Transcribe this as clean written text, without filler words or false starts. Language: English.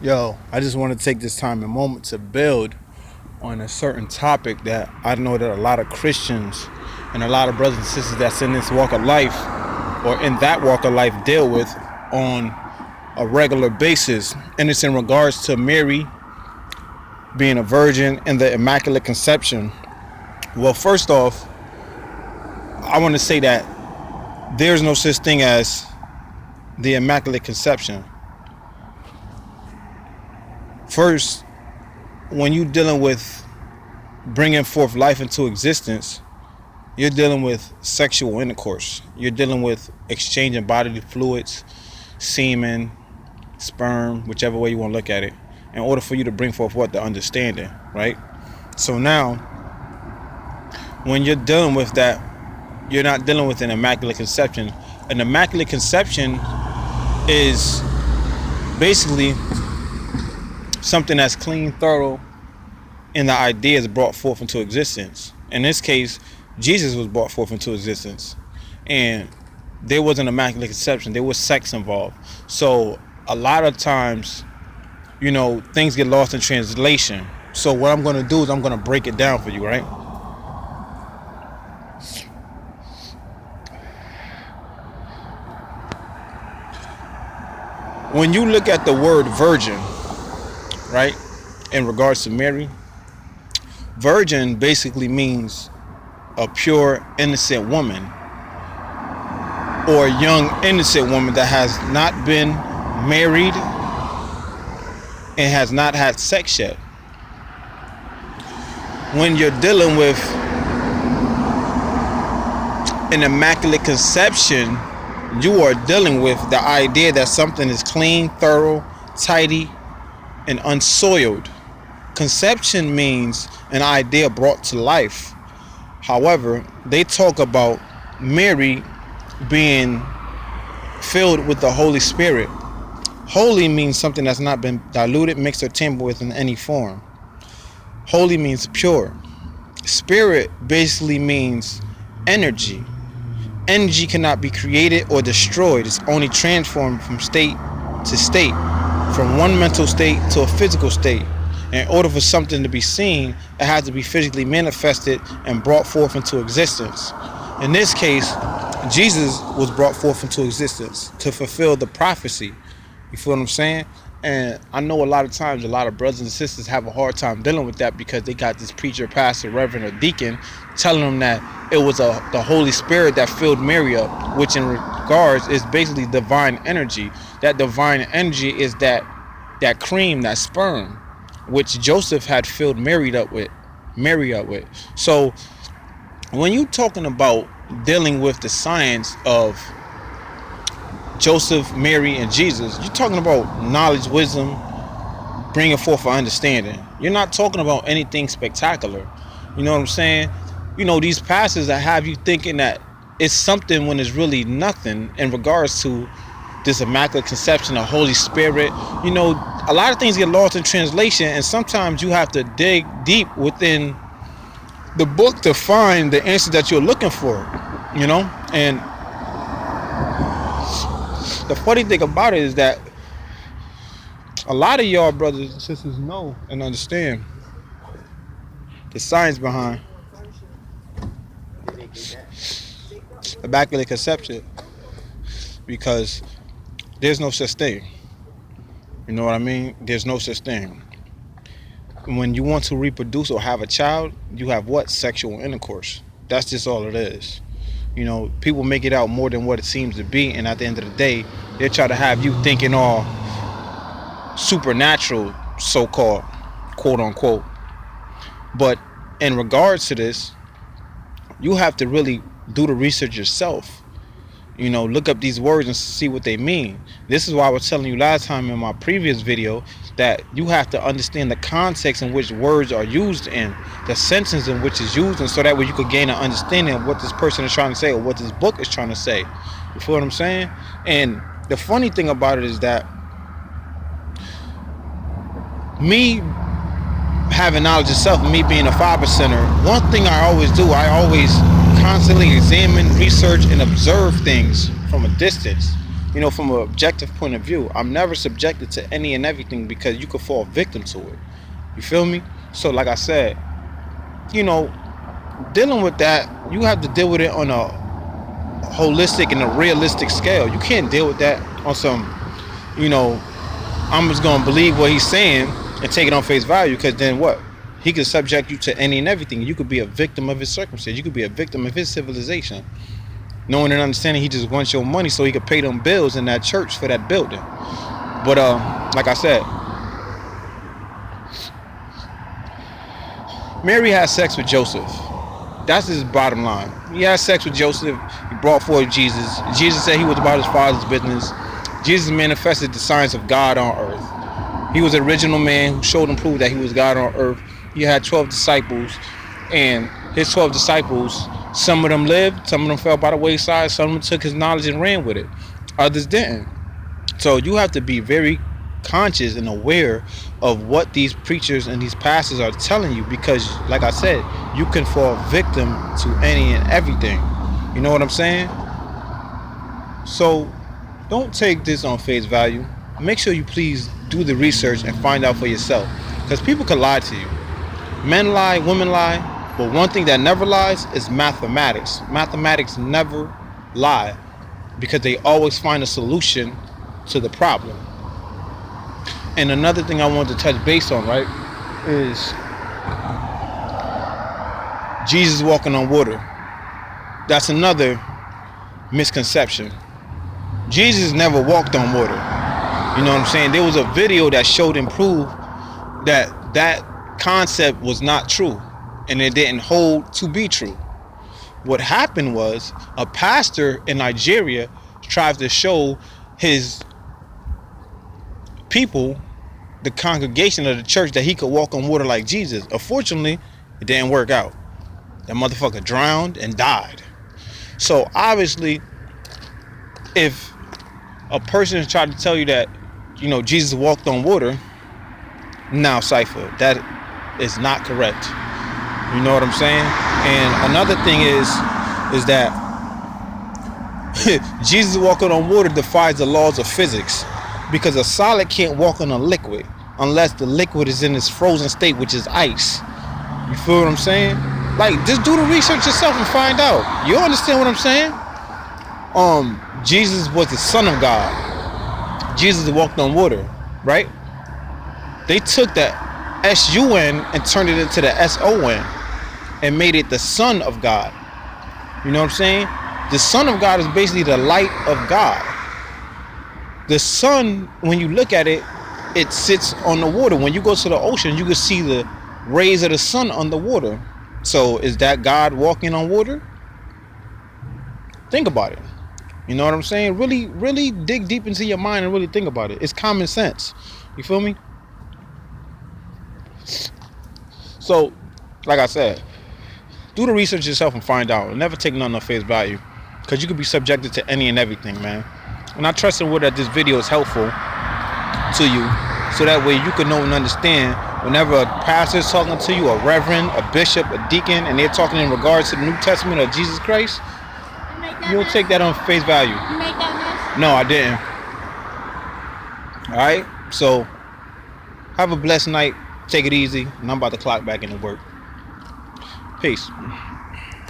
Yo, I just want to take this time and moment to build on a certain topic that I know that a lot of Christians and a lot of brothers and sisters that's in this walk of life or in that walk of life deal with on a regular basis. And it's in regards to Mary being a virgin and the Immaculate Conception. Well, first off, I want to say that there's no such thing as the Immaculate Conception. First, when you're dealing with bringing forth life into existence, you're dealing with sexual intercourse. You're dealing with exchanging bodily fluids, semen, sperm, whichever way you want to look at it, in order for you to bring forth what? The understanding, right? So now, when you're dealing with that, you're not dealing with an Immaculate Conception. An Immaculate Conception is basically something that's clean, thorough, and the idea is brought forth into existence. In this case, Jesus was brought forth into existence, and there was an Immaculate Conception. There was sex involved. So a lot of times, things get lost in translation. So what I'm going to do is I'm going to break it down for you, right? When you look at the word virgin, right, in regards to Mary, virgin basically means a pure, innocent woman, or a young, innocent woman that has not been married and has not had sex yet. When you're dealing with an Immaculate Conception, you are dealing with the idea that something is clean, thorough, tidy, and unsoiled. Conception means an idea brought to life. However, they talk about Mary being filled with the Holy Spirit. Holy means something that's not been diluted, mixed, or tampered with in any form. Holy means pure. Spirit basically means energy. Energy cannot be created or destroyed. It's only transformed from state to state, from one mental state to a physical state. In order for something to be seen, it has to be physically manifested and brought forth into existence. In this case, Jesus was brought forth into existence to fulfill the prophecy. You feel what I'm saying? And I know a lot of times a lot of brothers and sisters have a hard time dealing with that because they got this preacher, pastor, reverend, or deacon telling them that it was the Holy Spirit that filled Mary up, which in regards is basically divine energy. That divine energy is that cream, that sperm, which Joseph had filled Mary up with. So when you're talking about dealing with the science of Joseph, Mary, and Jesus, you're talking about knowledge, wisdom, bringing forth an understanding. You're not talking about anything spectacular. You know what I'm saying? These passages that have you thinking that it's something when it's really nothing in regards to this Immaculate Conception, the Holy Spirit. A lot of things get lost in translation, and sometimes you have to dig deep within the book to find the answer that you're looking for, and the funny thing about it is that a lot of y'all brothers and sisters know and understand the science behind Immaculate Conception, because there's no such thing. You know what I mean? There's no such thing. When you want to reproduce or have a child, you have what? Sexual intercourse. That's just all it is. People make it out more than what it seems to be, and at the end of the day, they try to have you thinking all supernatural, so-called, quote-unquote. But in regards to this, you have to really do the research yourself. Look up these words and see what they mean. This is why I was telling you last time in my previous video that you have to understand the context in which words are used in, the sentence in which it's used, and so that way you could gain an understanding of what this person is trying to say or what this book is trying to say. You feel what I'm saying? And the funny thing about it is that me having knowledge itself, me being a 5%er, one thing I always do, I always constantly examine, research, and observe things from a distance. from an objective point of view, I'm never subjected to any and everything because you could fall victim to it. You feel me? So like I said, dealing with that, you have to deal with it on a holistic and a realistic scale. You can't deal with that on some, I'm just gonna believe what he's saying and take it on face value, because then what? He could subject you to any and everything. You could be a victim of his circumstance. You could be a victim of his civilization. Knowing and understanding he just wants your money so he could pay them bills in that church for that building. But like I said, Mary had sex with Joseph. That's his bottom line. He had sex with Joseph. He brought forth Jesus. Jesus said he was about his father's business. Jesus manifested the signs of God on earth. He was the original man who showed and proved that he was God on earth. He had 12 disciples, and his 12 disciples, some of them lived, some of them fell by the wayside, some of them took his knowledge and ran with it. Others didn't. So you have to be very conscious and aware of what these preachers and these pastors are telling you, because like I said, you can fall victim to any and everything. You know what I'm saying? So don't take this on face value. Make sure you please do the research and find out for yourself, because people can lie to you. Men lie, women lie, but one thing that never lies is mathematics. Mathematics never lie, because they always find a solution to the problem. And another thing I want to touch base on, right, is Jesus walking on water. That's another misconception. Jesus never walked on water. You know what I'm saying? There was a video that showed and proved that that concept was not true, and it didn't hold to be true. What happened was a pastor in Nigeria tried to show his people, the congregation of the church, that he could walk on water like Jesus. Unfortunately, it didn't work out. That motherfucker drowned and died. So obviously, if a person is trying to tell you that, Jesus walked on water, now cypher, that is not correct. You know what I'm saying? And another thing is that Jesus walking on water defies the laws of physics, because a solid can't walk on a liquid unless the liquid is in its frozen state, which is ice. You feel what I'm saying? Like, just do the research yourself and find out. You understand what I'm saying? Jesus was the Son of God. Jesus walked on water, right? They took the S-U-N and turned it into the S-O-N and made it the Son of God. You know what I'm saying? The Son of God is basically the light of God. The sun, when you look at it, it sits on the water. When you go to the ocean, you can see the rays of the sun on the water. So is that God walking on water? Think about it. You know what I'm saying? Really, really dig deep into your mind and really think about it. It's common sense. You feel me? So, like I said, do the research yourself and find out. Never take nothing on face value, because you could be subjected to any and everything, man. And I trust and would that this video is helpful to you, so that way you can know and understand whenever a pastor is talking to you, a reverend, a bishop, a deacon, and they're talking in regards to the New Testament of Jesus Christ, you'll take that on face value. You make that mess? No, I didn't. Alright? So, have a blessed night. Take it easy. And I'm about to clock back into work. Peace.